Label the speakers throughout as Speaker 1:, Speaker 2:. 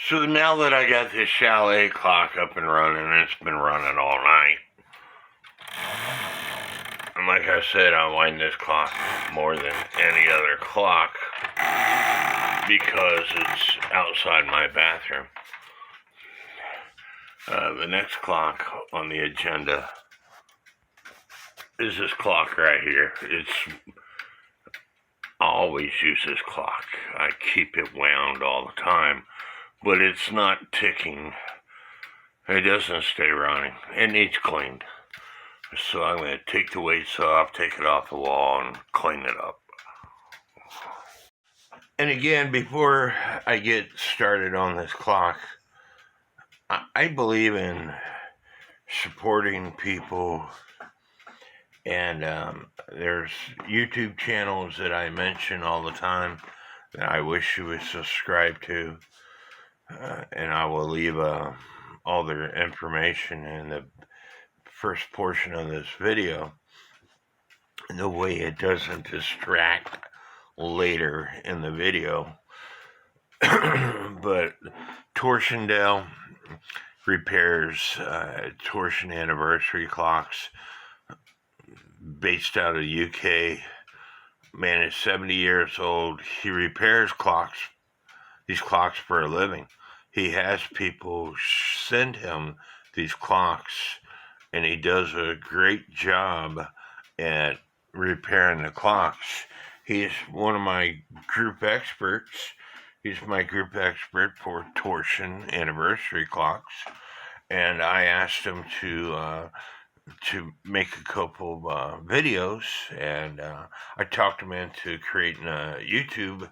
Speaker 1: So now that I got this chalet clock up and running, it's been running all night. And like I said, I wind this clock more than any other clock because it's outside my bathroom. The next clock on the agenda is this clock right here. I always use this clock. I keep it wound all the time, but it's not ticking. It doesn't stay running. It needs cleaned. So I'm going to take the weights off, take it off the wall, and clean it up. And again, before I get started on this clock, I believe in supporting people, and there's YouTube channels that I mention all the time that I wish you would subscribe to, and I will leave all their information in the first portion of this video, and the way it doesn't distract later in the video. But Torsiondale repairs torsion anniversary clocks, based out of the UK. Man is 70 years old. He repairs these clocks for a living. He has people send him these clocks, and he does a great job at repairing the clocks. He's one of my group experts. He's my group expert for torsion anniversary clocks, and I asked him to make a couple of videos, and I talked him into creating a YouTube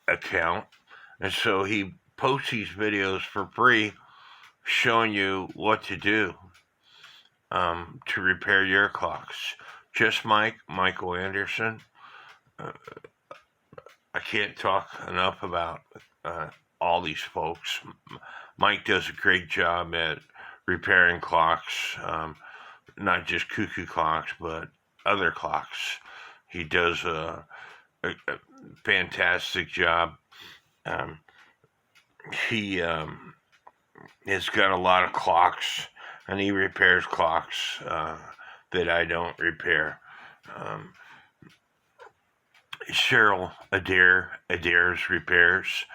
Speaker 1: account, and so he posts these videos for free, showing you what to do to repair your clocks. Just Michael Anderson. I can't talk enough about all these folks. Mike does a great job at repairing clocks, not just cuckoo clocks, but other clocks. He does a fantastic job. He has got a lot of clocks, and he repairs clocks that I don't repair. Cheryl Adair's repairs.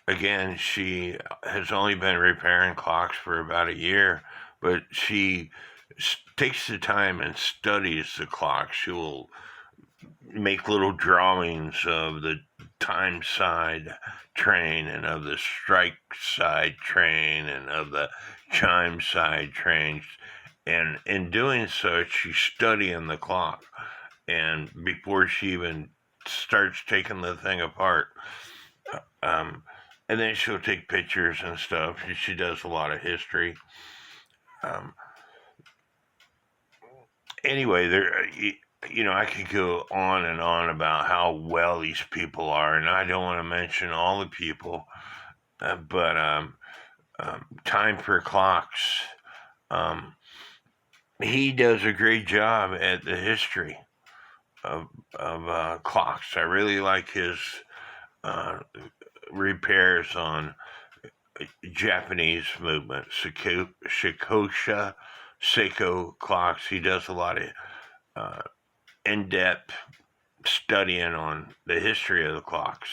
Speaker 1: Again, she has only been repairing clocks for about a year, but she takes the time and studies the clock. She will make little drawings of the time side train and of the strike side train and of the chime side trains. And in doing so, she's studying the clock. And before she even starts taking the thing apart, and then she'll take pictures and stuff. She does a lot of history. Anyway, I could go on and on about how well these people are, and I don't want to mention all the people, but Time for Clocks, he does a great job at the history of clocks. I really like his repairs on Japanese movement, Shikosha, Seiko clocks. He does a lot of in-depth studying on the history of the clocks.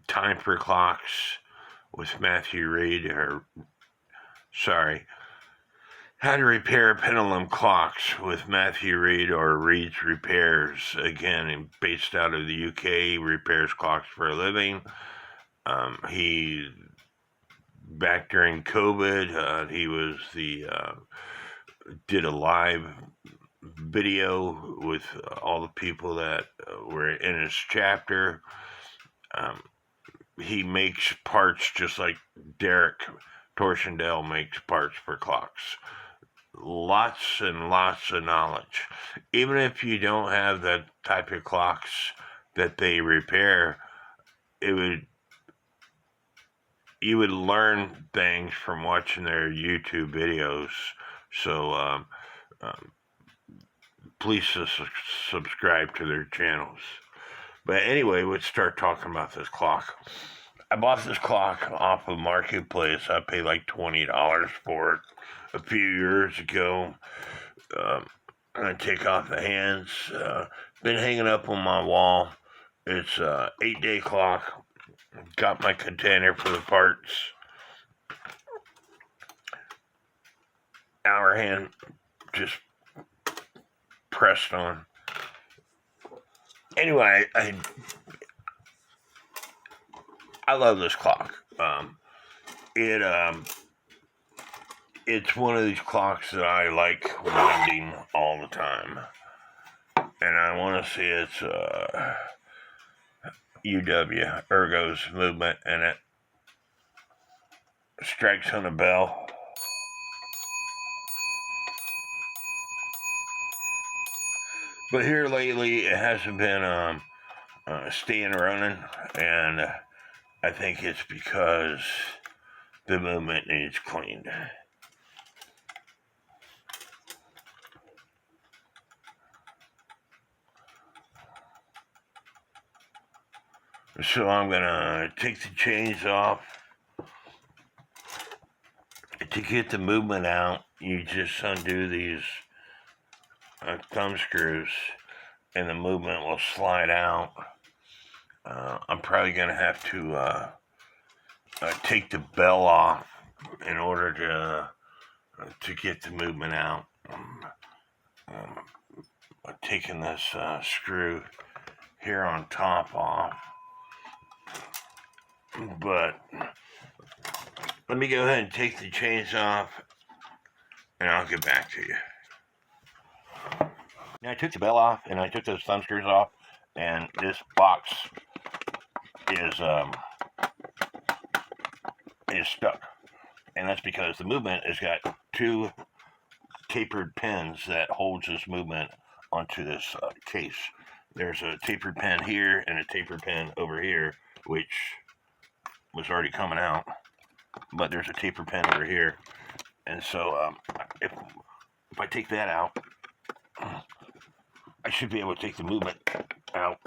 Speaker 1: Time for Clocks with Matthew Reed, How to Repair Pendulum Clocks with Matthew Reed, or Reed's Repairs. Again, based out of the UK, he repairs clocks for a living. He, back during COVID, he did a live video with all the people that were in his chapter. He makes parts just like Derek Torsiondale makes parts for clocks. Lots and lots of knowledge. Even if you don't have that type of clocks that they repair, you would learn things from watching their YouTube videos. So please subscribe to their channels. But anyway, let's start talking about this clock. I bought this clock off of Marketplace. I paid like $20 for it a few years ago. I take off the hands. Been hanging up on my wall. It's a 8-day clock. Got my container for the parts. Hour hand just pressed on. Anyway, I love this clock. It's one of these clocks that I like winding all the time, and I want to see its UW Urgos movement, and it strikes on a bell. But here lately, it hasn't been staying running, and I think it's because the movement needs cleaned. So I'm gonna take the chains off. To get the movement out, you just undo these thumb screws, and the movement will slide out. I'm probably gonna have to take the bell off in order to get the movement out. Taking this screw here on top off, but let me go ahead and take the chains off, and I'll get back to you. Now I took the bell off, and I took those thumb screws off, and this box is stuck, and that's because the movement has got two tapered pins that holds this movement onto this case. There's a tapered pin here and a tapered pin over here, which was already coming out, but there's a tapered pin over here, and so if I take that out, I should be able to take the movement out.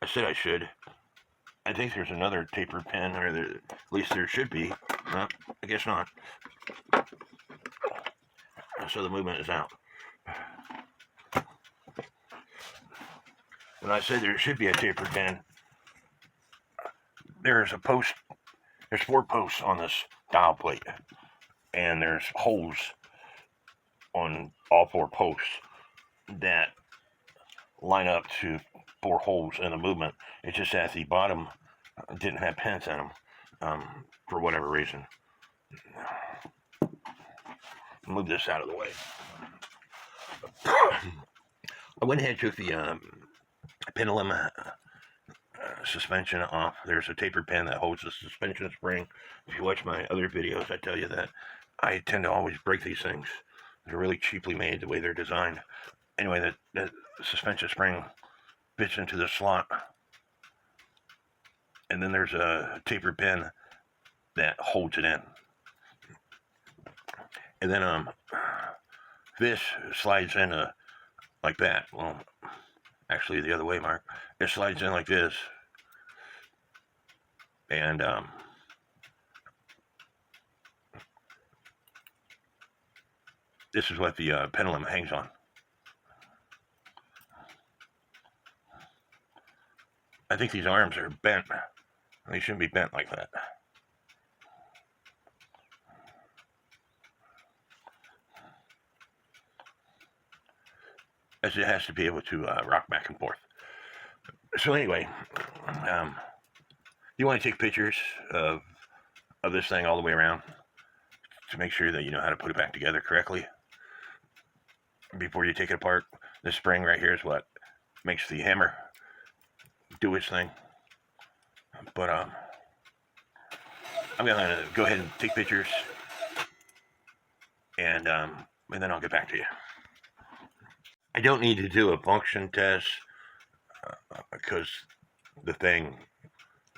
Speaker 1: I said I should. I think there's another tapered pin, or at least there should be. No, I guess not. So the movement is out. When I said there should be a tapered pin, there's a post. There's 4 posts on this dial plate, and there's holes on all 4 posts that line up to 4 holes in the movement. It's just that the bottom didn't have pins in them for whatever reason. Move this out of the way. I went ahead and took the pendulum suspension off. There's a tapered pin that holds the suspension spring. If you watch my other videos, I tell you that I tend to always break these things. They're really cheaply made the way they're designed. Anyway, the suspension spring fits into the slot, and then there's a tapered pin that holds it in, and then this slides in like that. Well, actually the other way, Mark. It slides in like this, and this is what the pendulum hangs on. I think these arms are bent. They shouldn't be bent like that. As it has to be able to rock back and forth. So anyway, you want to take pictures of this thing all the way around to make sure that you know how to put it back together correctly before you take it apart. This spring right here is what makes the hammer do its thing. But I'm gonna go ahead and take pictures, and then I'll get back to you. I don't need to do a function test because the thing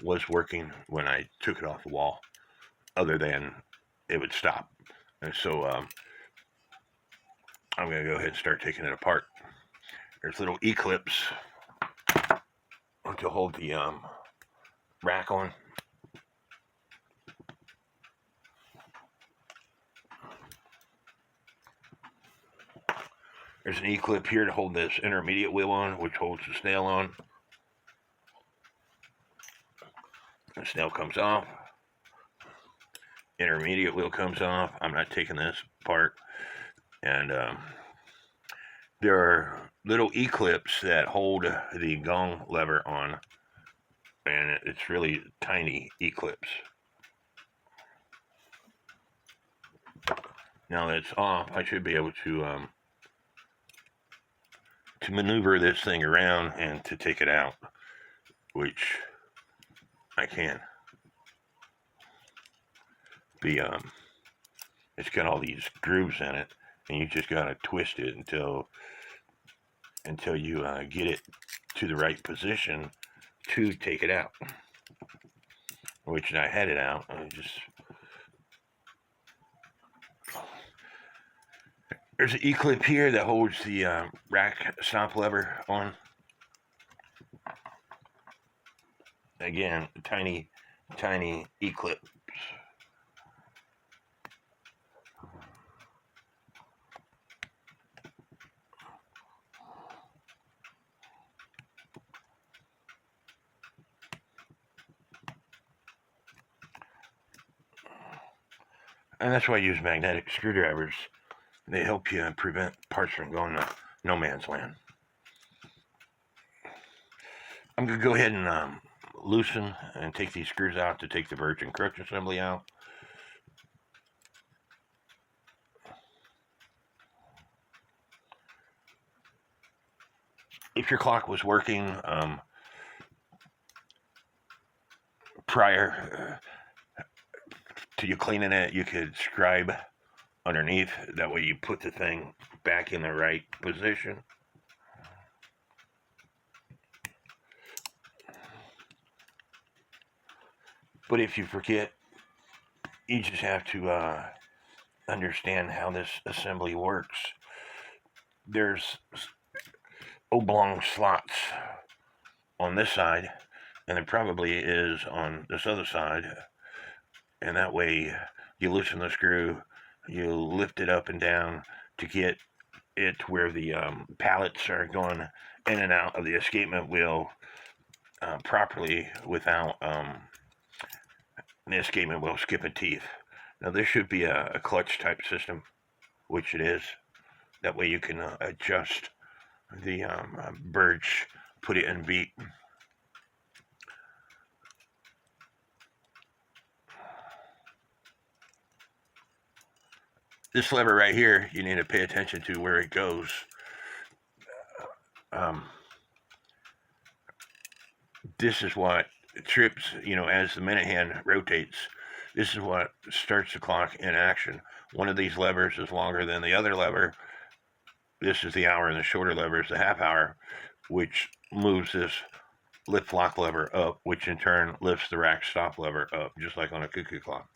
Speaker 1: was working when I took it off the wall, other than it would stop. And so I'm going to go ahead and start taking it apart. There's little E-clips to hold the rack on. There's an E-clip here to hold this intermediate wheel on, which holds the snail on. The snail comes off. Intermediate wheel comes off. I'm not taking this apart. And there are little E-clips that hold the gong lever on. And it's really tiny E-clips. Now that it's off, I should be able to maneuver this thing around and to take it out, which I can. It's got all these grooves in it, and you just gotta twist it until you get it to the right position to take it out. Which I had it out. There's an E-clip here that holds the rack stop lever on. Again, tiny E-clips. And that's why I use magnetic screwdrivers. They help you prevent parts from going to no man's land. I'm going to go ahead and loosen and take these screws out to take the virgin crutch assembly out. If your clock was working prior to you cleaning it, you could scribe underneath. That way you put the thing back in the right position. But if you forget, you just have to understand how this assembly works. There's oblong slots on this side, and it probably is on this other side. And that way you loosen the screw, you lift it up and down to get it to where the pallets are going in and out of the escapement wheel properly without the escapement wheel skipping teeth. Now this should be a clutch type system, which it is. That way you can adjust the birch, put it in beat. This lever right here, you need to pay attention to where it goes. This is what trips, as the minute hand rotates. This is what starts the clock in action. One of these levers is longer than the other lever. This is the hour, and the shorter lever is the half hour, which moves this lift lock lever up, which in turn lifts the rack stop lever up, just like on a cuckoo clock.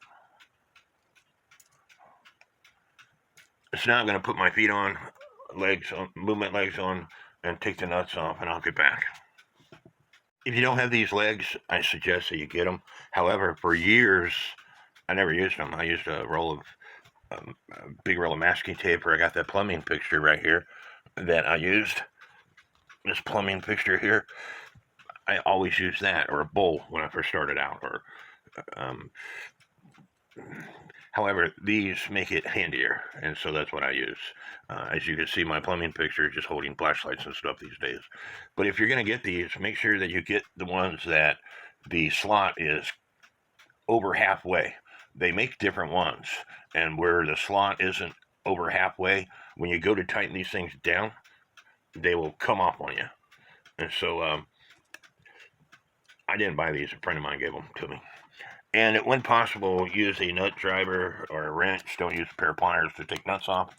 Speaker 1: So now I'm going to put my feet on, movement legs on, and take the nuts off, and I'll get back. If you don't have these legs, I suggest that you get them. However, for years, I never used them. I used a big roll of masking tape, where I got that plumbing fixture right here that I used. This plumbing fixture here, I always used that, or a bowl when I first started out. However, these make it handier, and so that's what I use. As you can see, my plumbing fixture is just holding flashlights and stuff these days. But if you're going to get these, make sure that you get the ones that the slot is over halfway. They make different ones, and where the slot isn't over halfway, when you go to tighten these things down, they will come off on you. And so I didn't buy these. A friend of mine gave them to me. And when possible, use a nut driver or a wrench. Don't use a pair of pliers to take nuts off,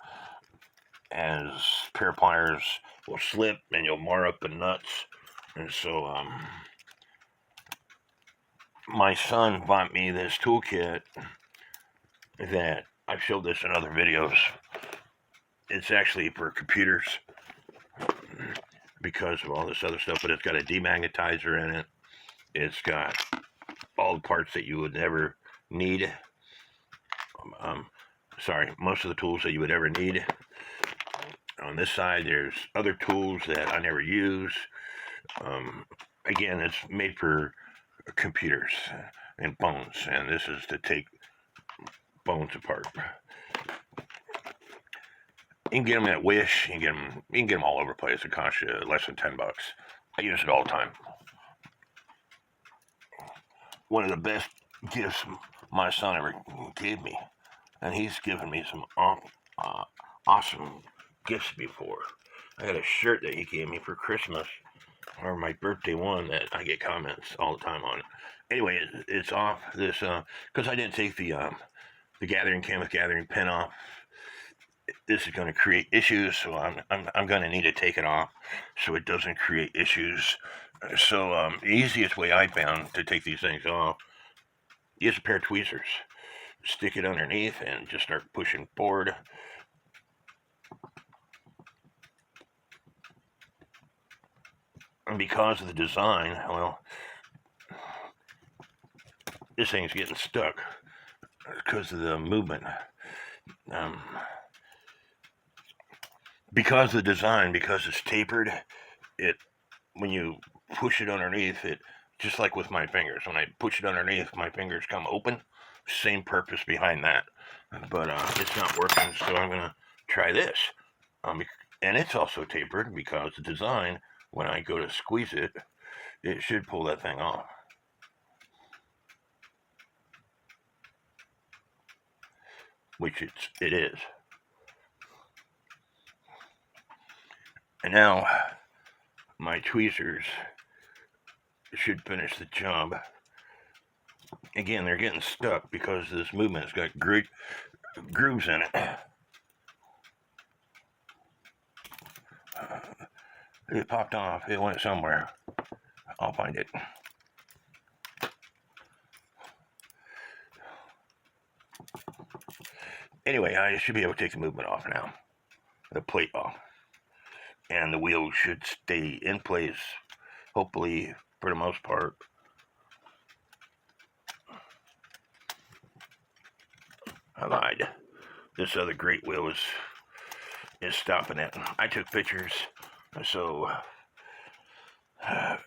Speaker 1: as pair of pliers will slip and you'll mar up the nuts. And so my son bought me this toolkit that I've showed this in other videos. It's actually for computers because of all this other stuff, but it's got a demagnetizer in it. It's got all the parts that you would never need. Um, most of the tools that you would ever need. On this side, there's other tools that I never use. Again, it's made for computers and bones, and this is to take bones apart. You can get them at Wish. You can get them all over the place. It costs you less than $10. I use it all the time. One of the best gifts my son ever gave me, and he's given me some awesome gifts before. I had a shirt that he gave me for Christmas, or my birthday one, that I get comments all the time on. Anyway, it's off this because I didn't take the gathering cam with gathering pin off. This is going to create issues, so I'm going to need to take it off so it doesn't create issues. So the easiest way I found to take these things off, use a pair of tweezers, stick it underneath, and just start pushing forward. And because of the design, well, this thing's getting stuck because of the movement. Because of the design, because it's tapered, when you push it underneath, it just like with my fingers. When I push it underneath, my fingers come open. Same purpose behind that, but it's not working. So I'm gonna try this, and it's also tapered because the design. When I go to squeeze it, it should pull that thing off. Which it is. And now my tweezers should finish the job. Again, they're getting stuck because this movement's got grooves in it. It popped off. It went somewhere. I'll find it. Anyway, I should be able to take the movement off now. The plate off. And the wheel should stay in place, hopefully, for the most part. I lied. This other great wheel is stopping it. I took pictures, so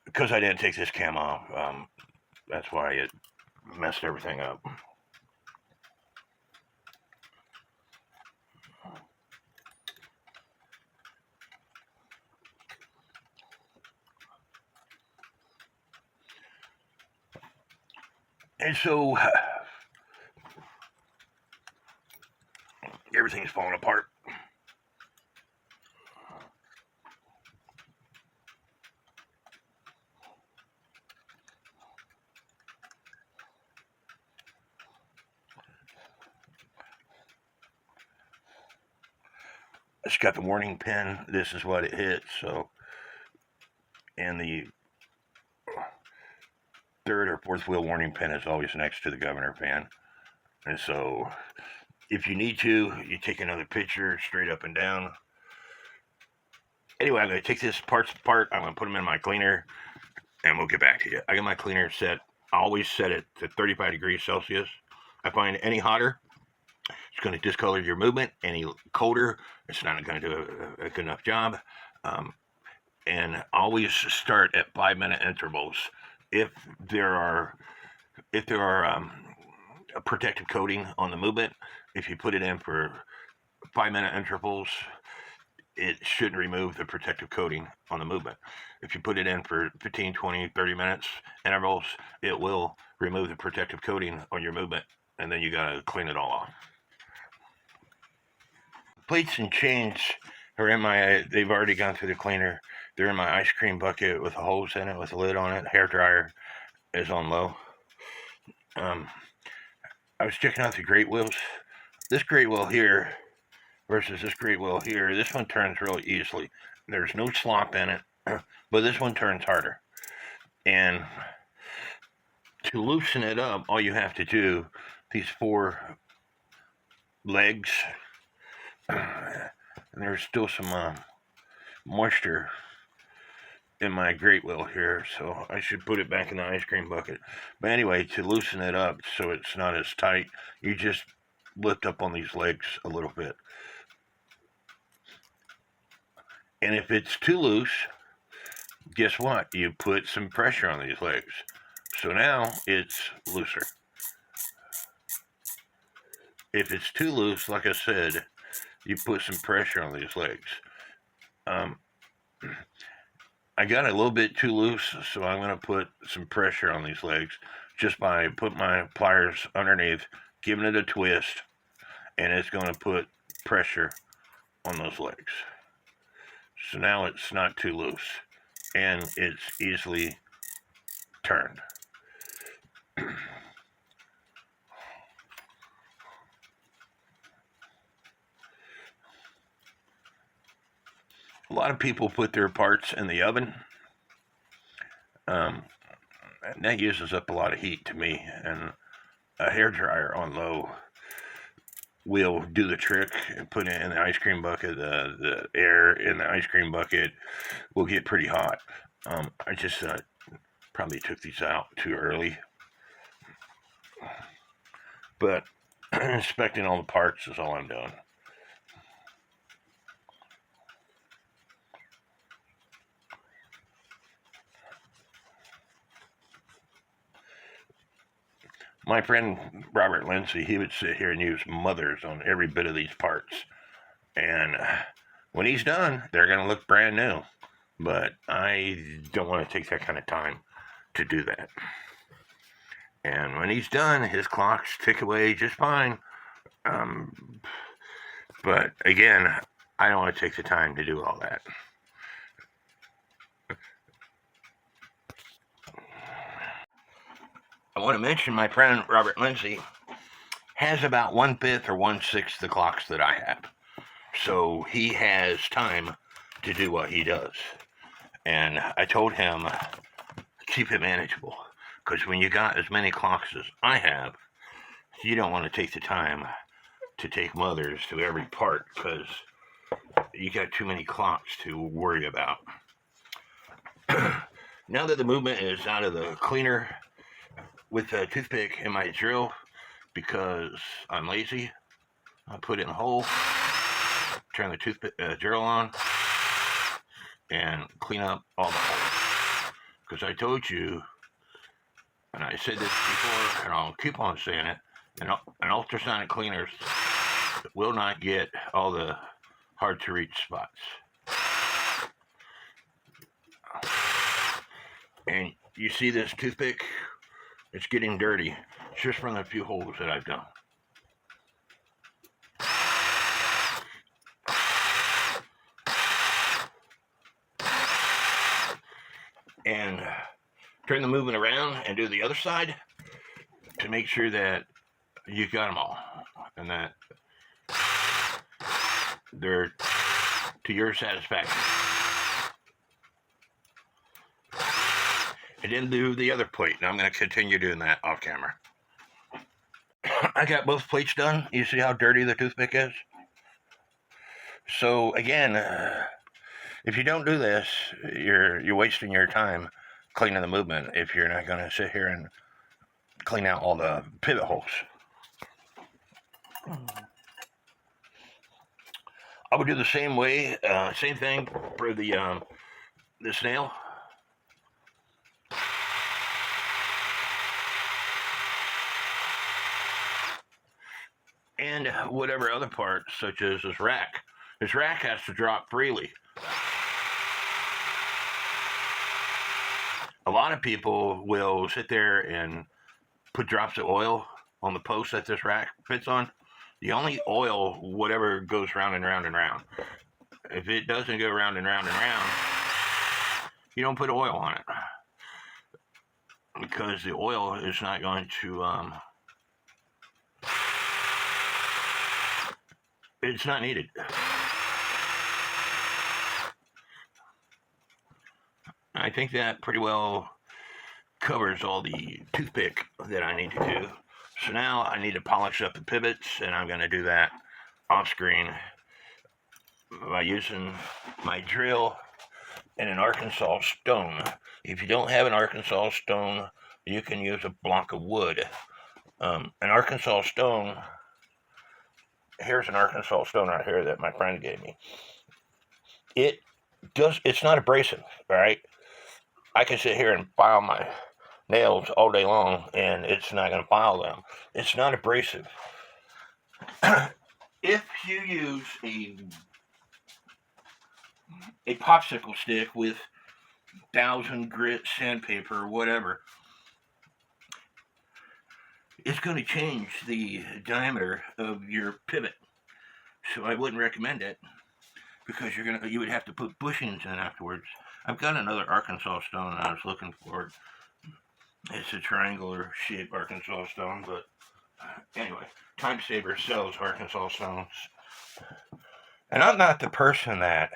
Speaker 1: because I didn't take this cam off, that's why it messed everything up. And so everything's falling apart. It's got the warning pin. This is what it hits. So, and the third or fourth wheel warning pin is always next to the governor pin. And so, if you need to, you take another picture straight up and down. Anyway, I'm going to take this parts apart. I'm going to put them in my cleaner, and we'll get back to you. I got my cleaner set. I always set it to 35 degrees Celsius. I find any hotter, it's going to discolor your movement. Any colder, it's not going to do a good enough job. And always start at 5-minute intervals. If there are a protective coating on the movement, if you put it in for 5-minute intervals, it should remove the protective coating on the movement. If you put it in for 15, 20, 30 minutes intervals, it will remove the protective coating on your movement, and then you got to clean it all off. Plates and chains are they've already gone through the cleaner. They're in my ice cream bucket with a hose in it, with a lid on it. Hair dryer is on low. I was checking out the great wheels. This great wheel here versus this great wheel here, this one turns really easily. There's no slop in it, but this one turns harder. And to loosen it up, all you have to do, these 4 legs, and there's still some moisture in my great wheel here, so I should put it back in the ice cream bucket. But anyway, to loosen it up so it's not as tight, you just lift up on these legs a little bit. And if it's too loose, guess what? You put some pressure on these legs. So now it's looser. If it's too loose, like I said, you put some pressure on these legs. I got it a little bit too loose, so I'm going to put some pressure on these legs just by putting my pliers underneath, giving it a twist, and it's going to put pressure on those legs. So now it's not too loose, and it's easily turned. A lot of people put their parts in the oven. And that uses up a lot of heat to me, and a hair dryer on low will do the trick and put it in the ice cream bucket. The air in the ice cream bucket will get pretty hot. I just probably took these out too early, but inspecting all the parts is all I'm doing. My friend Robert Lindsay, he would sit here and use mothers on every bit of these parts. And when he's done, they're going to look brand new. But I don't want to take that kind of time to do that. And when he's done, his clocks tick away just fine. But again, I don't want to take the time to do all that. I want to mention my friend Robert Lindsay has about 1/5 or 1/6 the clocks that I have. So he has time to do what he does. And I told him, keep it manageable. Because when you got as many clocks as I have, you don't want to take the time to take mothers to every part because you got too many clocks to worry about. Now that the movement is out of the cleaner, with a toothpick in my drill, because I'm lazy, I'll put it in the hole, turn the toothpick drill on, and clean up all the holes. Because I told you, and I said this before, and I'll keep on saying it, an ultrasonic cleaner will not get all the hard to reach spots. And you see this toothpick? It's getting dirty just from the few holes that I've done. And turn the movement around and do the other side to make sure that you got them all and that they're to your satisfaction. I didn't do the other plate, and I'm going to continue doing that off camera. I got both plates done. You see how dirty the toothpick is? So again, if you don't do this, you're wasting your time cleaning the movement if you're not going to sit here and clean out all the pivot holes. I would do the same way, same thing for the snail. And whatever other parts, such as this rack. This rack has to drop freely. A lot of people will sit there and put drops of oil on the post that this rack fits on. The only oil, whatever, goes round and round and round. If it doesn't go round and round and round, you don't put oil on it. Because the oil is not going to... it's not needed. I think that pretty well covers all the toothpick that I need to do. So now I need to polish up the pivots, and I'm going to do that off screen by using my drill and an Arkansas stone. If you don't have an Arkansas stone, you can use a block of wood. An Arkansas stone, here's an Arkansas stone right here that my friend gave me. It's not abrasive, all right? I can sit here and file my nails all day long, and it's not going to file them. It's not abrasive. If you use a popsicle stick with 1,000 grit sandpaper or whatever, it's going to change the diameter of your pivot. So I wouldn't recommend it, because you would have to put bushings in afterwards. I've got another Arkansas stone I was looking for. It's a triangular shaped Arkansas stone, but anyway, Time Saver sells Arkansas stones. And I'm not the person that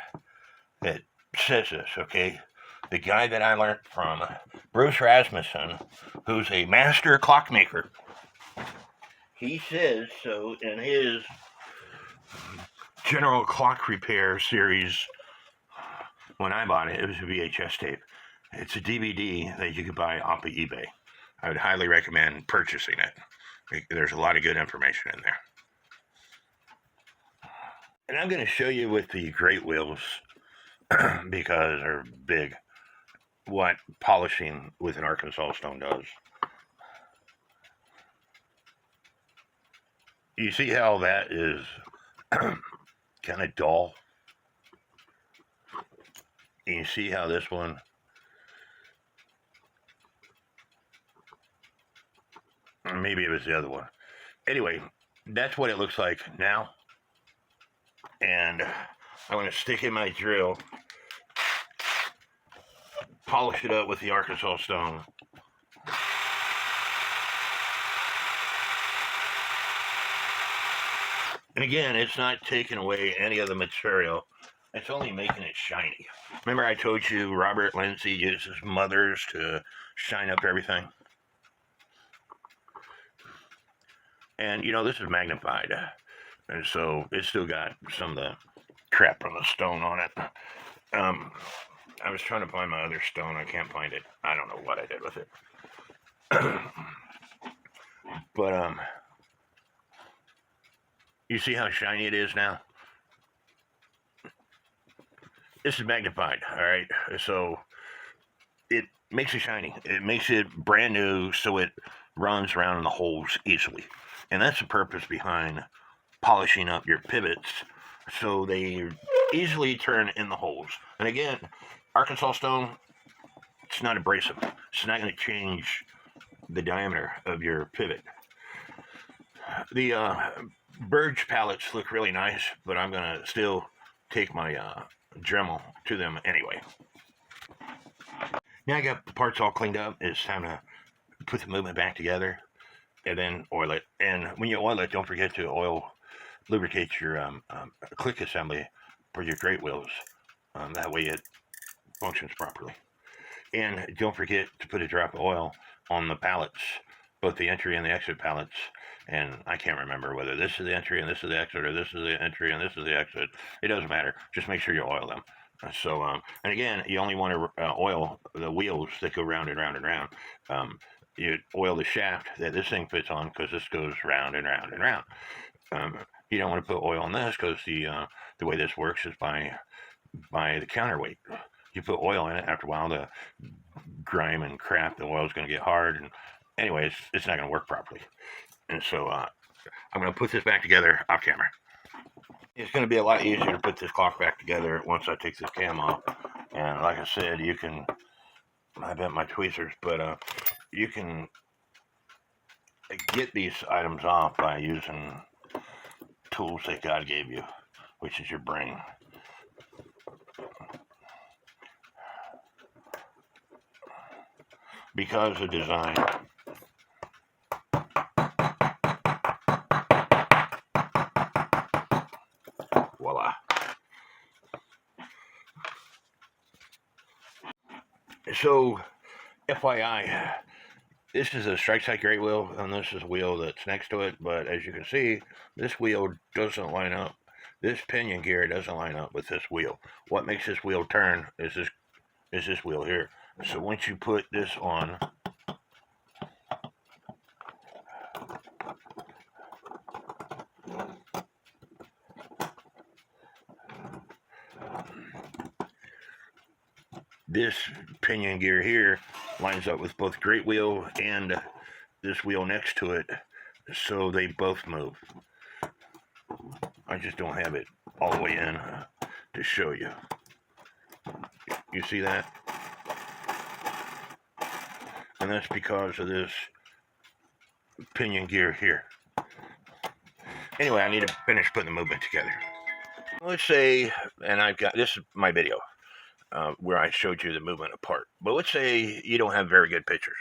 Speaker 1: says this, okay? The guy that I learned from, Bruce Rasmussen, who's a master clockmaker, he says so in his General Clock Repair series. When I bought it, it was a VHS tape. It's a DVD that you could buy off of eBay. I would highly recommend purchasing it. There's a lot of good information in there. And I'm going to show you with the great wheels, because they're big, what polishing with an Arkansas stone does. You see how that is kind of dull? And you see how this one, or maybe it was the other one. Anyway, that's what it looks like now. And I'm going to stick in my drill, polish it up with the Arkansas stone. And again, it's not taking away any of the material. It's only making it shiny. Remember I told you Robert Lindsay uses mothers to shine up everything? And, this is magnified. And so it's still got some of the crap from the stone on it. I was trying to find my other stone. I can't find it. I don't know what I did with it. But, you see how shiny it is now? This is magnified, all right? So it makes it shiny. It makes it brand new, so it runs around in the holes easily. And that's the purpose behind polishing up your pivots, so they easily turn in the holes. And again, Arkansas stone, it's not abrasive. It's not going to change the diameter of your pivot. The Burge pallets look really nice, but I'm going to still take my Dremel to them anyway. Now I got the parts all cleaned up. It's time to put the movement back together and then oil it. And when you oil it, don't forget to lubricate your click assembly for your great wheels. That way it functions properly. And don't forget to put a drop of oil on the pallets, both the entry and the exit pallets. And I can't remember whether this is the entry and this is the exit, or this is the entry and this is the exit. It doesn't matter. Just make sure you oil them. So, and again, you only want to oil the wheels that go round and round and round. You oil the shaft that this thing fits on, because this goes round and round and round. You don't want to put oil on this, because the way this works is by the counterweight. You put oil in it, after a while, the grime and crap, the oil is going to get hard. And anyway, it's not going to work properly. And so I'm going to put this back together off camera. It's going to be a lot easier to put this clock back together once I take this cam off. And like I said, you can, I bent my tweezers, but you can get these items off by using tools that God gave you, which is your brain. Because of design. Voila. So, FYI, This is a strike side great wheel, and this is a wheel that's next to it. But as you can see, this wheel doesn't line up. This pinion gear doesn't line up with this wheel. What makes this wheel turn is this wheel here. So once you put this on, this pinion gear here lines up with both great wheel and this wheel next to it, so they both move. I just don't have it all the way in to show you. You see that? And that's because of this pinion gear here. Anyway, I need to finish putting the movement together. Let's say, and I've got, this is my video where I showed you the movement apart. But let's say you don't have very good pictures.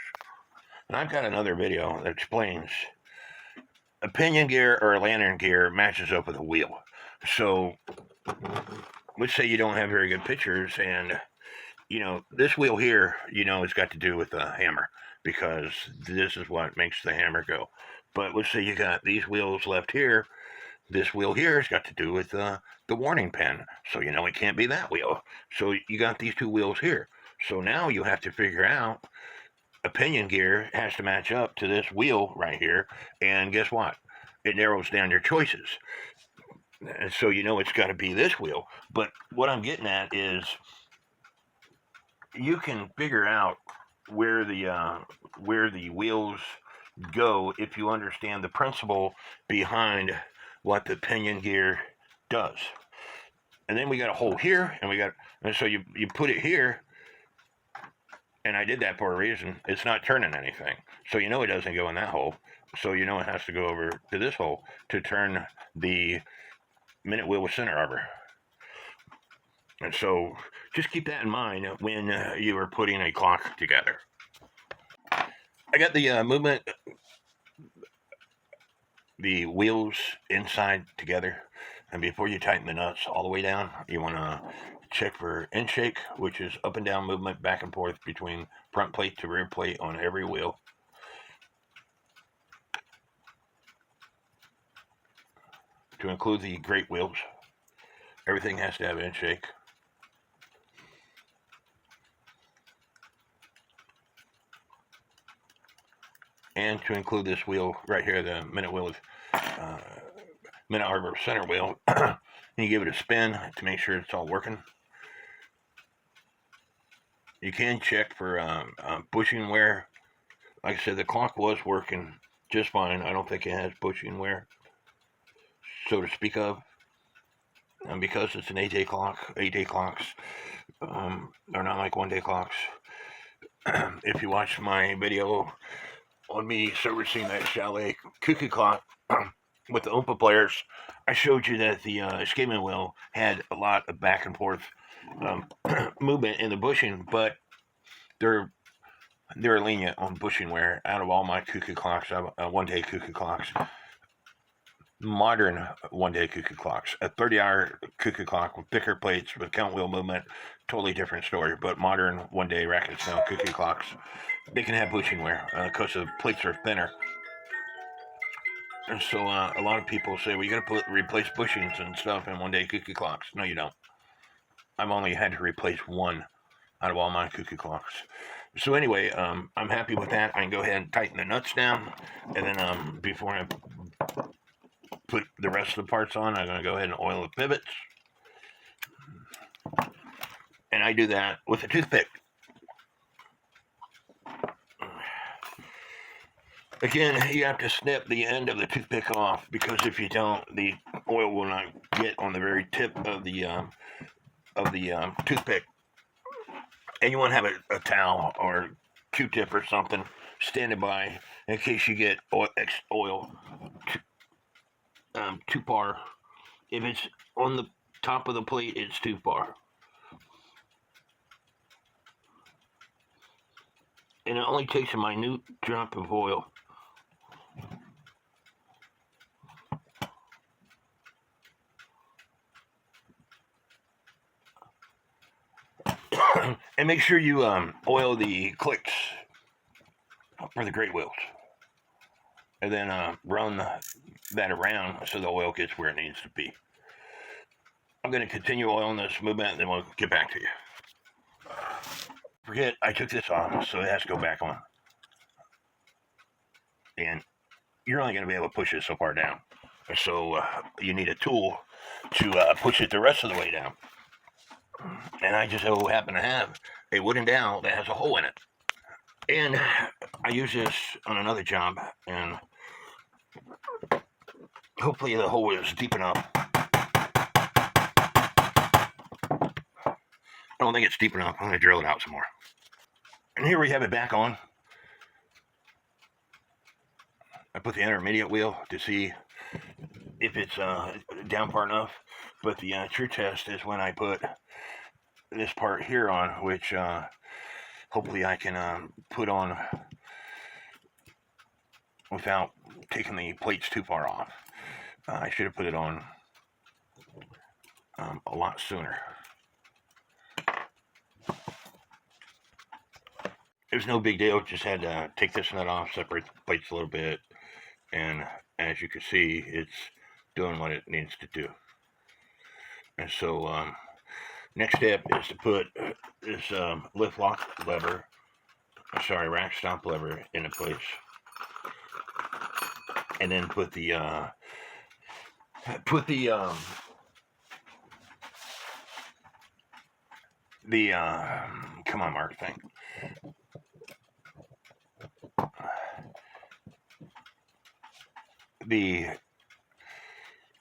Speaker 1: And I've got another video that explains a pinion gear or a lantern gear matches up with a wheel. So let's say you don't have very good pictures, and this wheel here, it's got to do with the hammer, because this is what makes the hammer go. But let's say you got these wheels left here. This wheel here has got to do with the warning pen. So it can't be that wheel. So you got these two wheels here. So now you have to figure out a pinion gear has to match up to this wheel right here. And guess what? It narrows down your choices. And so it's got to be this wheel. But what I'm getting at is you can figure out where the wheels go if you understand the principle behind what the pinion gear does. And then we got a hole here, and so you put it here, and I did that for a reason. It's not turning anything, so it doesn't go in that hole. So it has to go over to this hole to turn the minute wheel with center arbor. And so just keep that in mind when you are putting a clock together. I got the movement, the wheels inside together. And before you tighten the nuts all the way down, you want to check for end shake, which is up and down movement back and forth between front plate to rear plate on every wheel. To include the great wheels, everything has to have end shake. And to include this wheel right here, the minute wheel with minute arbor center wheel, you give it a spin to make sure it's all working. You can check for bushing wear. Like I said, the clock was working just fine. I don't think it has bushing wear, so to speak of. And because it's an 8-day clock, 8-day clocks, they're not like 1-day clocks. If you watch my video on me servicing that chalet cuckoo clock with the Oompa players, I showed you that the escapement wheel had a lot of back and forth movement in the bushing, but they're lenient on bushing wear. Out of all my cuckoo clocks, 1-day cuckoo clocks, modern 1-day cuckoo clocks, a 30-hour cuckoo clock with thicker plates with count wheel movement, totally different story. But modern 1-day racket style cuckoo clocks, they can have bushing wear because the plates are thinner. And so a lot of people say, well, you got to replace bushings and stuff in 1-day cuckoo clocks. No, you don't. I've only had to replace one out of all my cuckoo clocks. So anyway, I'm happy with that. I can go ahead and tighten the nuts down, and then before I put the rest of the parts on, I'm going to go ahead and oil the pivots. And I do that with a toothpick. Again, you have to snip the end of the toothpick off, because if you don't, the oil will not get on the very tip of the toothpick. And you want to have a towel or Q-tip or something standing by in case you get oil too far. If it's on the top of the plate, it's too far. And it only takes a minute drop of oil. And make sure you oil the clicks for the great wheels. And then run that around so the oil gets where it needs to be. I'm going to continue oiling this movement, and then we'll get back to you. Forget, I took this off, so it has to go back on. And you're only going to be able to push it so far down. So you need a tool to push it the rest of the way down. And I just so happen to have a wooden dowel that has a hole in it. And I use this on another job, and hopefully the hole is deep enough. I don't think it's deep enough. I'm going to drill it out some more. And here we have it back on. I put the intermediate wheel to see if it's down far enough. But the true test is when I put this part here on, which hopefully I can put on without taking the plates too far off. I should have put it on a lot sooner. It was no big deal, just had to take this nut off, separate the plates a little bit, and as you can see, it's doing what it needs to do. And so, next step is to put this lift lock lever, rack stop lever into place. And then put the come on, Mark, thing. The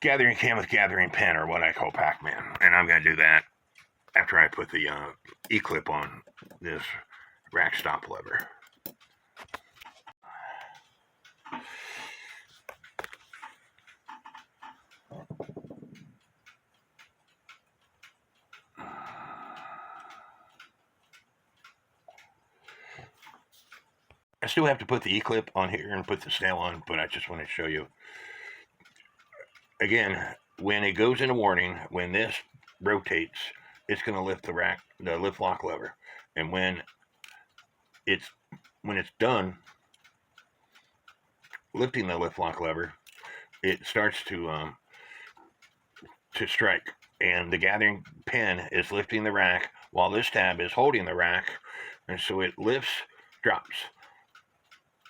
Speaker 1: gathering cam with gathering pin, or what I call Pac-Man, and I'm going to do that after I put the E-clip on this rack stop lever. I still have to put the E-clip on here and put the snail on, but I just want to show you. Again, when it goes into warning, when this rotates, it's going to lift the lift lock lever. And when it's done lifting the lift lock lever, it starts to strike. And the gathering pin is lifting the rack while this tab is holding the rack. And so it lifts, drops.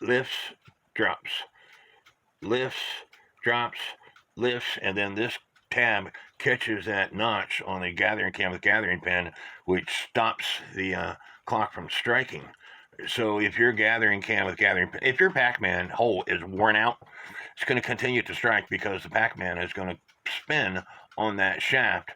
Speaker 1: Lifts, drops, lifts, drops, lifts, and then this tab catches that notch on the gathering cam with gathering pin, which stops the clock from striking. So if your gathering cam with gathering pin, if your Pac-Man hole is worn out, it's going to continue to strike because the Pac-Man is going to spin on that shaft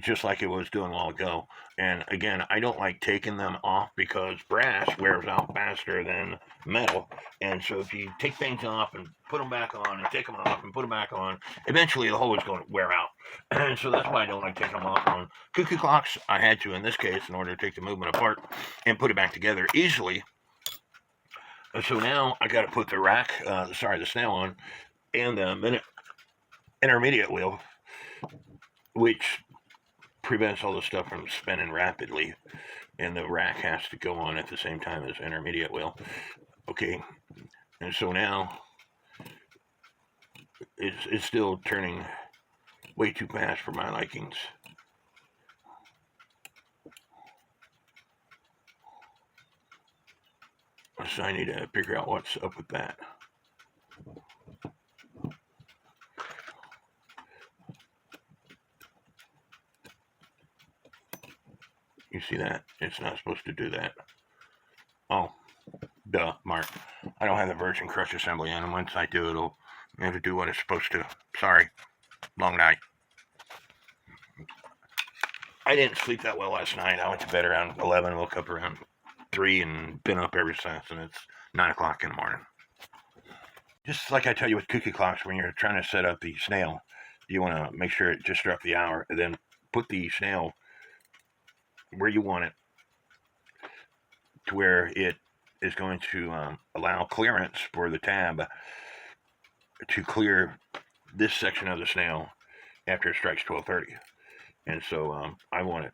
Speaker 1: just like it was doing a while ago. And again, I don't like taking them off because brass wears out faster than metal. And so if you take things off and put them back on and take them off and put them back on, eventually the hole is going to wear out. And so that's why I don't like taking them off on cuckoo clocks. I had to in this case in order to take the movement apart and put it back together easily. And so now I got to put the the snail on and the intermediate wheel, which prevents all the stuff from spinning rapidly, and the rack has to go on at the same time as intermediate wheel. Okay, and so now it's still turning way too fast for my likings. So I need to figure out what's up with that. You see that? It's not supposed to do that. Oh, duh, Mark. I don't have the virgin crush assembly on, and once I do, it'll have to do what it's supposed to. Sorry. Long night. I didn't sleep that well last night. I went to bed around 11, woke up around 3, and been up ever since, and it's 9 o'clock in the morning. Just like I tell you with cuckoo clocks, when you're trying to set up the snail, you want to make sure it just struck the hour, and then put the snail where you want it to where it is going to allow clearance for the tab to clear this section of the snail after it strikes 12:30. And so I want it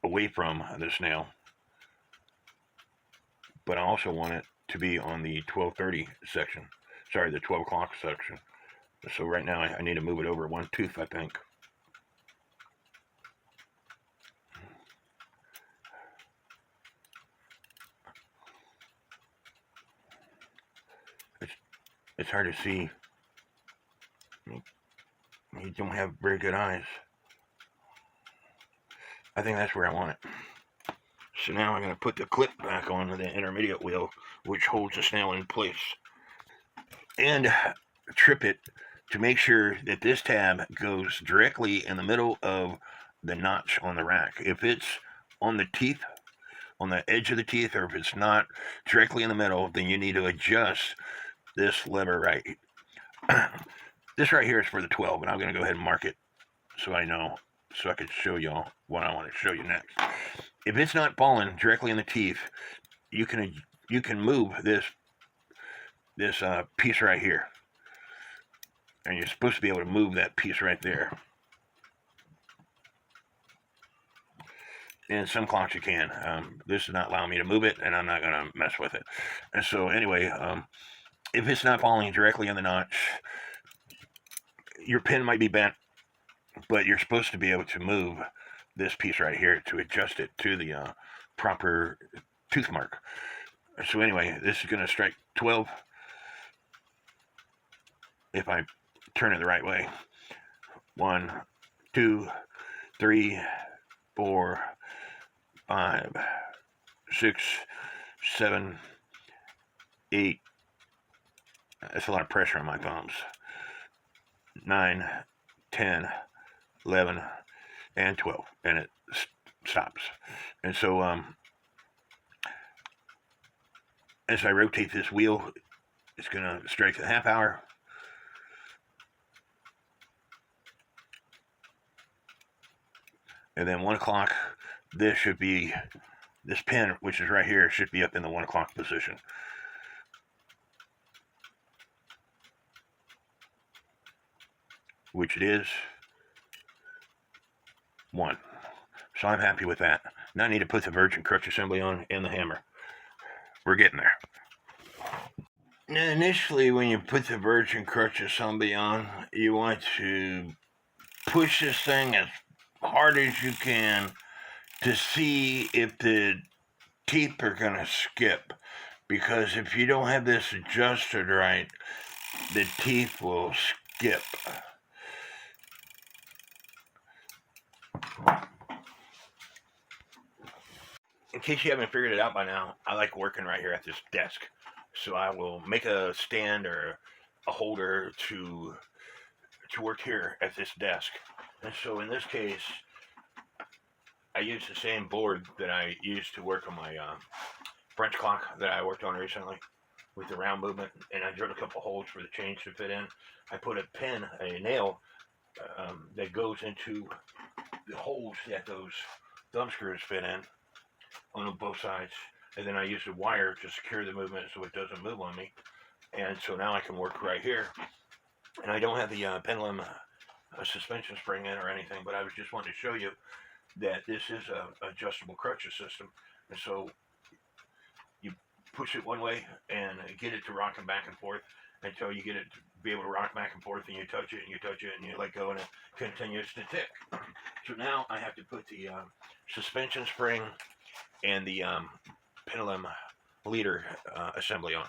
Speaker 1: away from the snail but I also want it to be on the 12:30 section. Sorry, the 12 o'clock section. So right now I need to move it over one tooth, I think. It's hard to see. You don't have very good eyes. I think that's where I want it. So now I'm going to put the clip back on the intermediate wheel, which holds the snail in place. And trip it to make sure that this tab goes directly in the middle of the notch on the rack. If it's on the teeth, on the edge of the teeth, or if it's not directly in the middle, then you need to adjust this lever right. This right here is for the 12, and I'm going to go ahead and mark it so I know, so I can show y'all what I want to show you next. If it's not falling directly in the teeth, you can move this piece right here, and you're supposed to be able to move that piece right there. In some clocks you can. This is not allowing me to move it, and I'm not going to mess with it. And so anyway, if it's not falling directly in the notch, your pin might be bent, but you're supposed to be able to move this piece right here to adjust it to the proper tooth mark. So anyway, this is going to strike 12 if I turn it the right way. 1, 2, 3, 4, 5, 6, 7, 8. That's a lot of pressure on my thumbs. 9, 10, 11, and 12, and it stops. And so as I rotate this wheel, it's going to strike the half hour. And then 1 o'clock, this pin, which is right here, should be up in the 1 o'clock position. Which it is. 1. So I'm happy with that. Now I need to put the virgin crutch assembly on and the hammer. We're getting there. Now initially, when you put the virgin crutch assembly on, you want to push this thing as hard as you can to see if the teeth are going to skip. Because if you don't have this adjusted right, the teeth will skip. In case you haven't figured it out by now, I like working right here at this desk. So I will make a stand or a holder to work here at this desk. And so in this case, I use the same board that I used to work on my French clock that I worked on recently with the round movement, and I drilled a couple holes for the chains to fit in. I put a nail that goes into the holes that those thumb screws fit in on both sides, and then I use the wire to secure the movement so it doesn't move on me. And so now I can work right here, and I don't have the pendulum suspension spring in or anything, but I was just wanting to show you that this is a adjustable crutches system. And so you push it one way and get it to rocking back and forth until you get it to be able to rock back and forth, and you touch it and you touch it and you let go and it continues to tick. So now I have to put the suspension spring and the pendulum leader assembly on.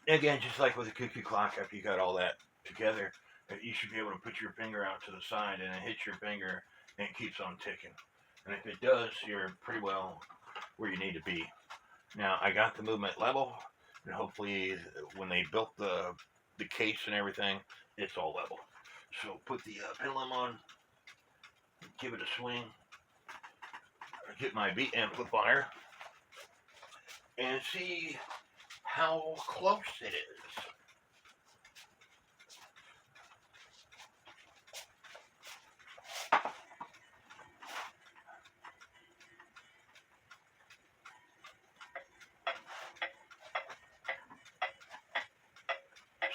Speaker 1: Again, just like with a cuckoo clock, after you got all that together, you should be able to put your finger out to the side and it hits your finger and it keeps on ticking. And if it does, you're pretty well where you need to be. Now, I got the movement level, and hopefully when they built the case and everything, it's all level. So put the pendulum on, give it a swing, get my beat amplifier, and see how close it is.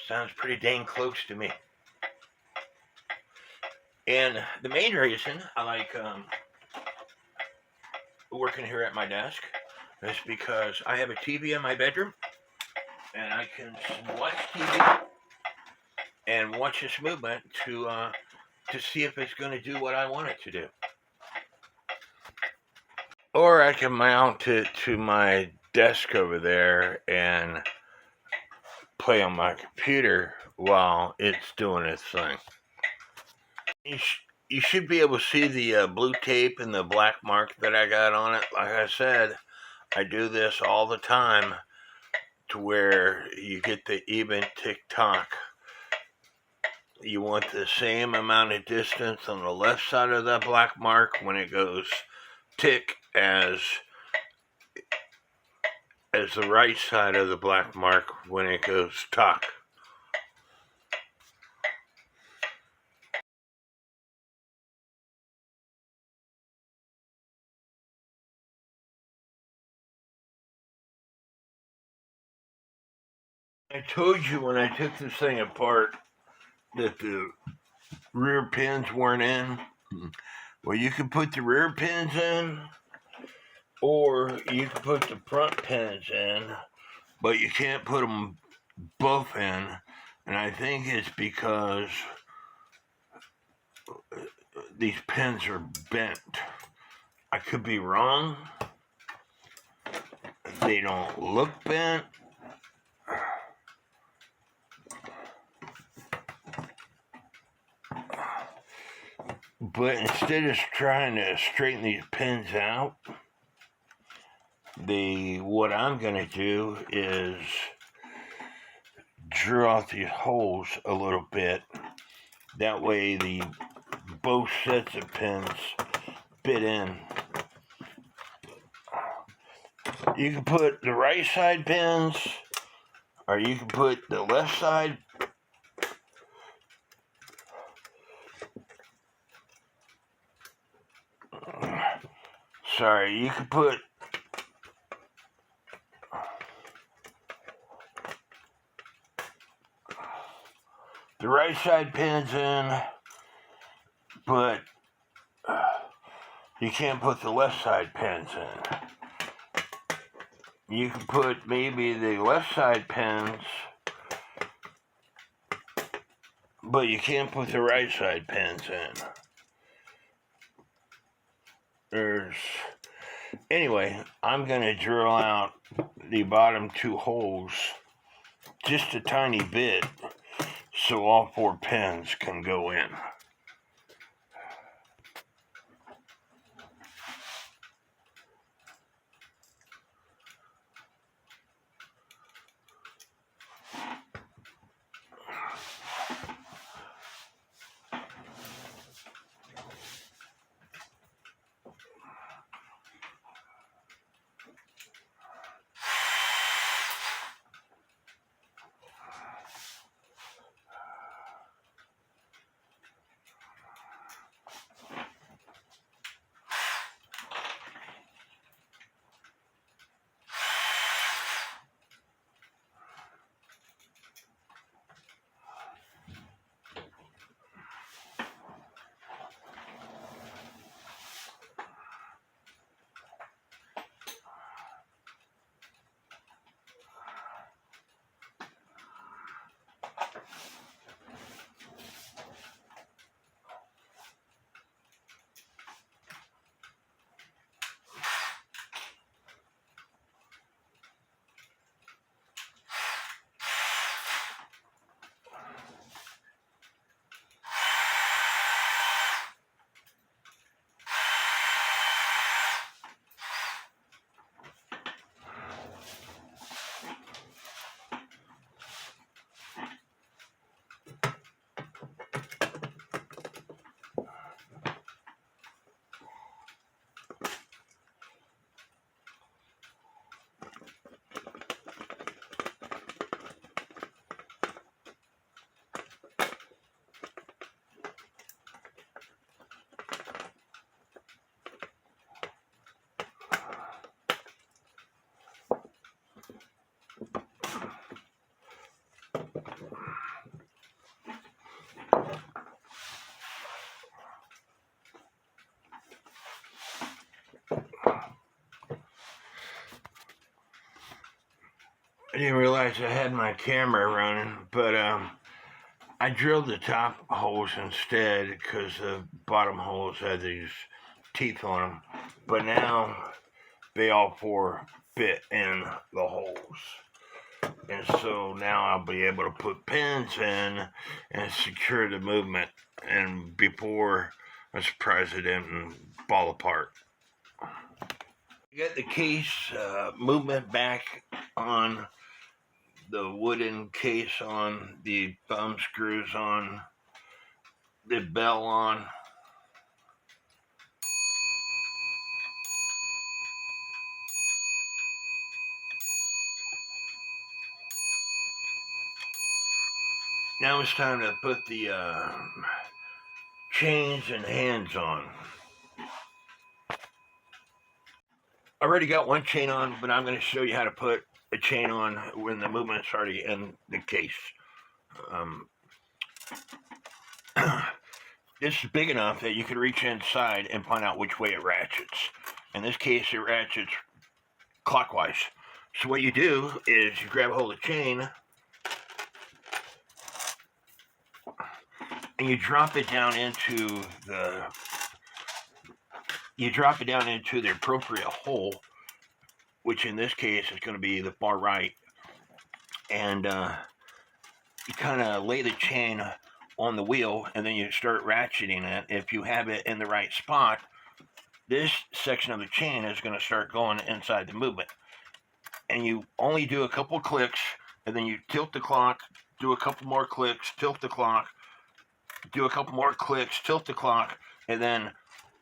Speaker 1: Sounds pretty dang close to me. And the main reason I like working here at my desk is because I have a TV in my bedroom, and I can watch TV and watch this movement to see if it's going to do what I want it to do. Or I can mount it to my desk over there and play on my computer while it's doing its thing. You should be able to see the blue tape and the black mark that I got on it. Like I said, I do this all the time to where you get the even tick-tock. You want the same amount of distance on the left side of that black mark when it goes tick as the right side of the black mark when it goes tock. I told you when I took this thing apart that the rear pins weren't in. Well, you can put the rear pins in, or you can put the front pins in, but you can't put them both in. And I think it's because these pins are bent. I could be wrong. They don't look bent. But instead of trying to straighten these pins out, what I'm going to do is drill out these holes a little bit. That way both sets of pins fit in. You can put the right side pins, or you can put the left side. Sorry, you can put the right side pins in, but you can't put the left side pins in. You can put maybe the left side pins, but you can't put the right side pins in. Anyway, I'm going to drill out the bottom two holes just a tiny bit so all four pins can go in. I didn't realize I had my camera running, but I drilled the top holes instead because the bottom holes had these teeth on them. But now they all four fit in the holes. And so now I'll be able to put pins in and secure the movement. And before, I'm surprised it didn't fall apart. Get the case movement back on the wooden case on, the thumb screws on, the bell on. Now it's time to put the chains and hands on. I already got one chain on, but I'm going to show you how to put a chain on when the movement's already in the case. This is big enough that you can reach inside and find out which way it ratchets. In this case, it ratchets clockwise. So what you do is you grab a hold of the chain and you drop it down into the appropriate hole, which in this case is going to be the far right, and you kind of lay the chain on the wheel and then you start ratcheting it. If you have it in the right spot, this section of the chain is going to start going inside the movement, and you only do a couple clicks and then you tilt the clock, do a couple more clicks, tilt the clock, do a couple more clicks, tilt the clock, and then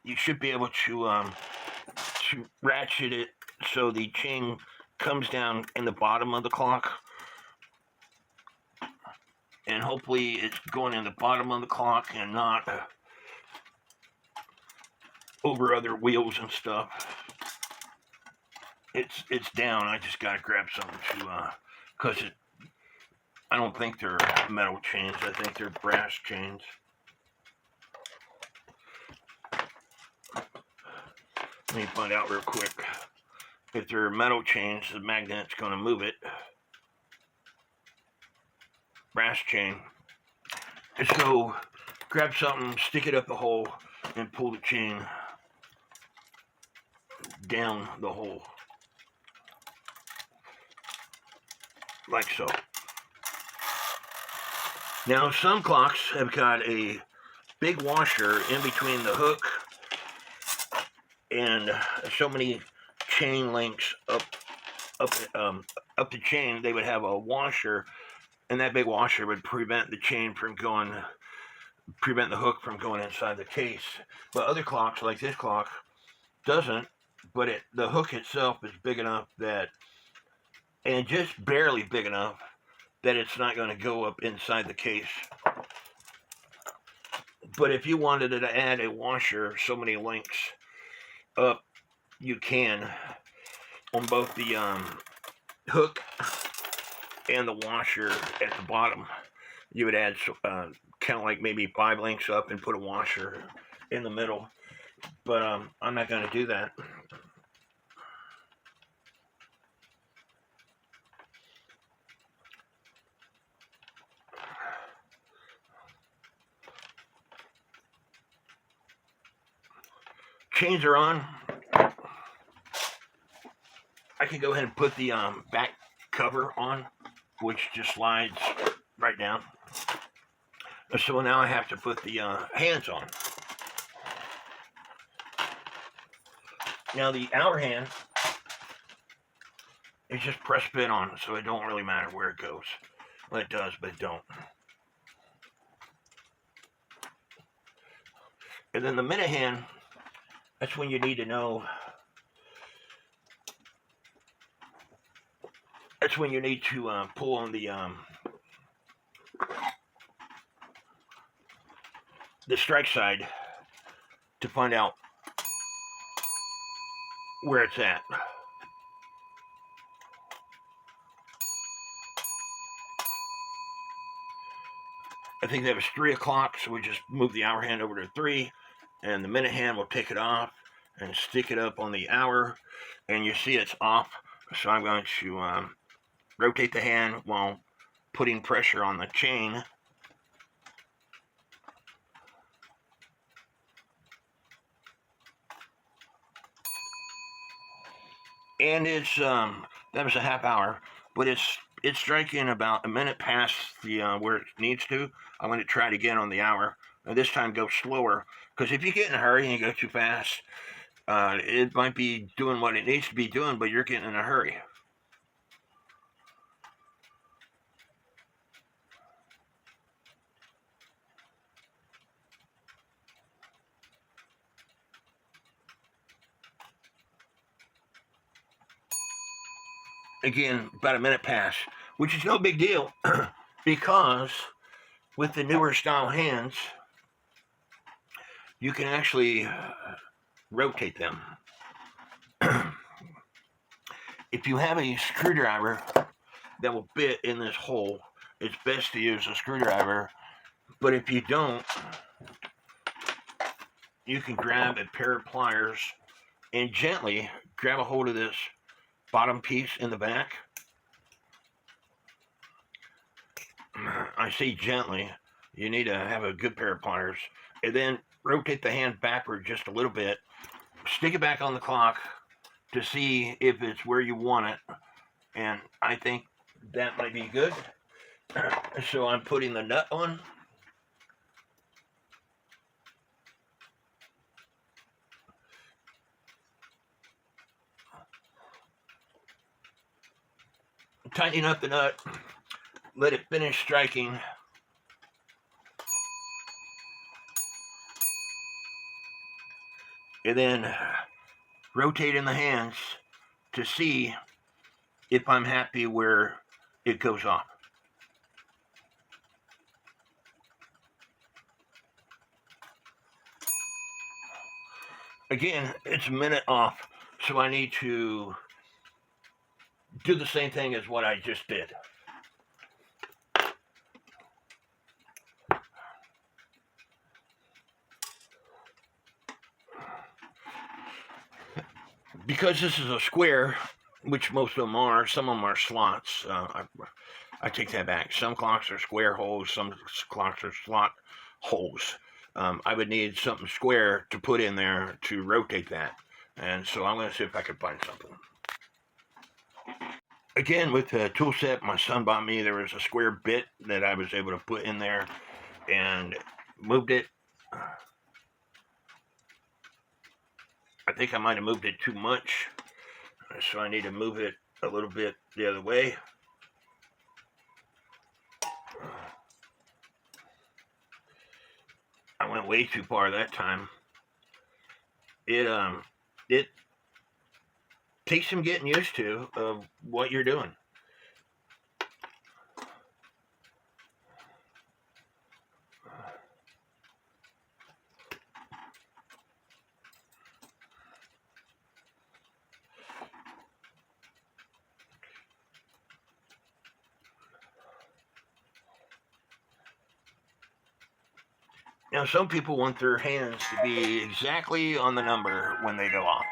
Speaker 1: you should be able to ratchet it so the chain comes down in the bottom of the clock. And hopefully it's going in the bottom of the clock and not over other wheels and stuff. It's down. I just gotta grab something to, cause I don't think they're metal chains. I think they're brass chains. Let me find out real quick. If they're metal chains, the magnet's gonna move it. Brass chain. And so grab something, stick it up the hole, and pull the chain down the hole. Like so. Now some clocks have got a big washer in between the hook and so many chain links up the chain. They would have a washer, and that big washer would prevent the hook from going inside the case. But other clocks, like this clock, doesn't. But the hook itself is big enough and just barely big enough that it's not going to go up inside the case. But if you wanted to add a washer, so many links up, you can on both the hook and the washer at the bottom. You would add count like maybe 5 links up and put a washer in the middle. But I'm not going to do that. Chains are on. I can go ahead and put the back cover on, which just slides right down. So now I have to put the hands on. Now the hour hand is just press fit on, so it don't really matter where it goes. Well, it does, but it don't. And then the minute hand, that's when you need to know. That's when you need to pull on the strike side to find out where it's at. I think that was 3 o'clock, so we just move the hour hand over to 3, and the minute hand will take it off and stick it up on the hour, and you see it's off. So I'm going to
Speaker 2: rotate the hand while putting pressure on the chain. And it's that was a half hour, but it's striking about a minute past the where it needs to. I'm going to try it again on the hour, and this time go slower, because if you get in a hurry and you go too fast, it might be doing what it needs to be doing, but you're getting in a hurry. Again, about a minute past, which is no big deal because with the newer style hands, you can actually rotate them. If you have a screwdriver that will fit in this hole, it's best to use a screwdriver. But if you don't, you can grab a pair of pliers and gently grab a hold of this bottom piece in the back. I say gently. You need to have a good pair of pliers. And then rotate the hand backward just a little bit. Stick it back on the clock to see if it's where you want it. And I think that might be good. So I'm putting the nut on. Tightening up the nut. Let it finish striking. And then rotating the hands to see if I'm happy where it goes off. Again, it's a minute off, so I need to do the same thing as what I just did. Because this is a square, which most of them are, some of them are slots. I take that back. Some clocks are square holes, some clocks are slot holes. I would need something square to put in there to rotate that. And so I'm going to see if I can find something. Again, with the tool set my son bought me, there was a square bit that I was able to put in there and moved it. I think I might have moved it too much, so I need to move it a little bit the other way. I went way too far that time. It takes some getting used to of what you're doing. Now, some people want their hands to be exactly on the number when they go off.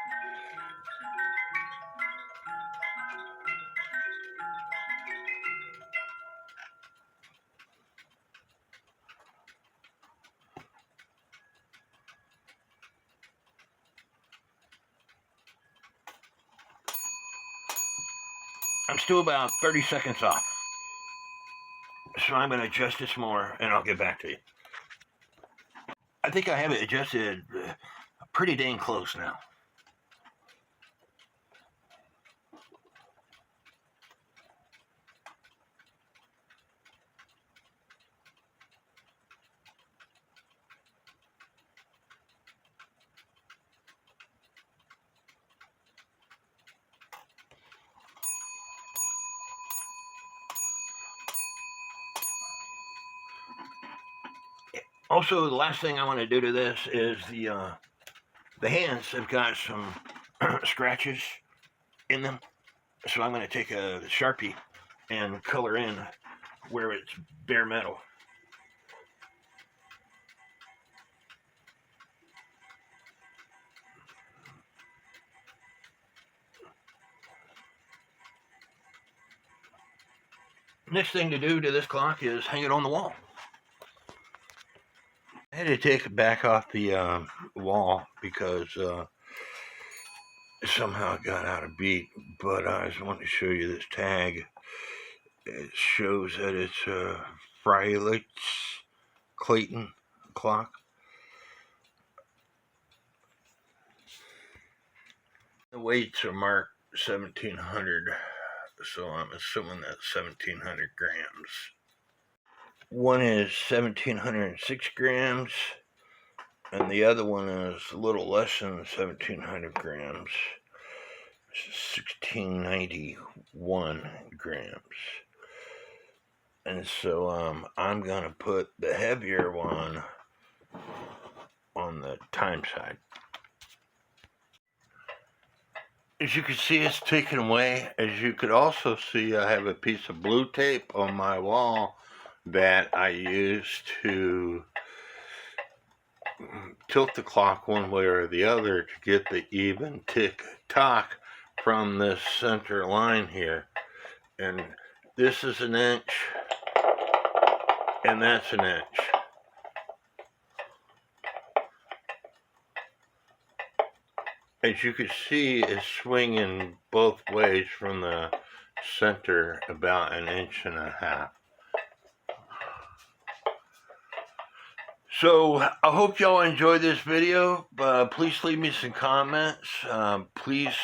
Speaker 2: I'm still about 30 seconds off. So I'm going to adjust this more and I'll get back to you. I think I have it adjusted pretty dang close now. Also, the last thing I want to do to this is the hands have got some scratches in them. So I'm going to take a Sharpie and color in where it's bare metal. Next thing to do to this clock is hang it on the wall.
Speaker 1: I had to take it back off the wall because somehow it got out of beat. But I just wanted to show you this tag. It shows that it's a Froehlich Clayton clock. The weights are marked 1700, so I'm assuming that's 1700 grams. One is 1706 grams, and the other one is a little less than 1700 grams. It's 1691 grams. And so I'm going to put the heavier one on the time side. As you can see, it's taken away. As you could also see, I have a piece of blue tape on my wall that I use to tilt the clock one way or the other to get the even tick-tock from this center line here. And this is an inch, and that's an inch. As you can see, it's swinging both ways from the center about an inch and a half. So I hope y'all enjoyed this video. Please leave me some comments. Please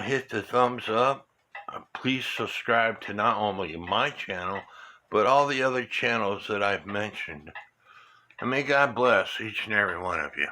Speaker 1: hit the thumbs up. Please subscribe to not only my channel, but all the other channels that I've mentioned. And may God bless each and every one of you.